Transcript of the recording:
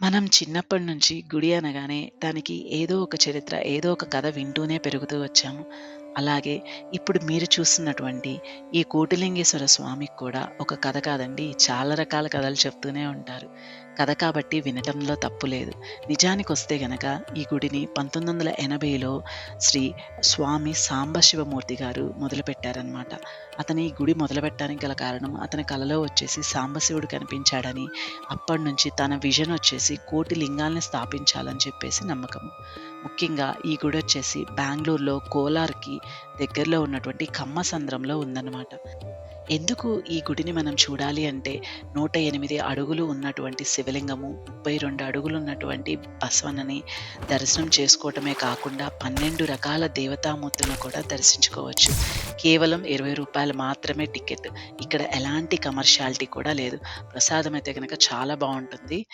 మనం చిన్నప్పటి నుంచి గుడి అనగానే దానికి ఏదో ఒక చరిత్ర, ఏదో ఒక కథ వింటూనే పెరుగుతూ వచ్చాము. అలాగే ఇప్పుడు మీరు చూస్తున్నటువంటి ఈ కోటిలింగేశ్వర స్వామికి కూడా ఒక కథ కాదండి, చాలా రకాల కథలు చెప్తూనే ఉంటారు. కథ కాబట్టి వినటంలో తప్పు లేదు. నిజానికొస్తే గనక ఈ గుడిని 1980లో శ్రీ స్వామి సాంబశివమూర్తి గారు మొదలుపెట్టారనమాట. అతను ఈ గుడి మొదలుపెట్టడానికి గల కారణం అతని కలలో వచ్చేసి సాంబశివుడు కనిపించాడని, అప్పటినుంచి తన విజన్ వచ్చేసి కోటి లింగాల్ని స్థాపించాలని చెప్పేసి నమ్మకము. ముఖ్యంగా ఈ గుడొచ్చేసి బెంగుళూరులో కోలార్‌కి దగ్గరలో ఉన్నటువంటి కమ్మసంద్రంలో ఉందన్నమాట. ఎందుకు ఈ గుడిని మనం చూడాలి అంటే 108 అడుగులు ఉన్నటువంటి శివలింగము, 32 అడుగులు ఉన్నటువంటి బసవన్నని దర్శనం చేసుకోవటమే కాకుండా 12 రకాల దేవతామూర్తులను కూడా దర్శించుకోవచ్చు. కేవలం రూ. 20 మాత్రమే టికెట్. ఇక్కడ ఎలాంటి కమర్షియాలిటీ కూడా లేదు. ప్రసాదం అయితే గనక చాలా బావుంటుంది.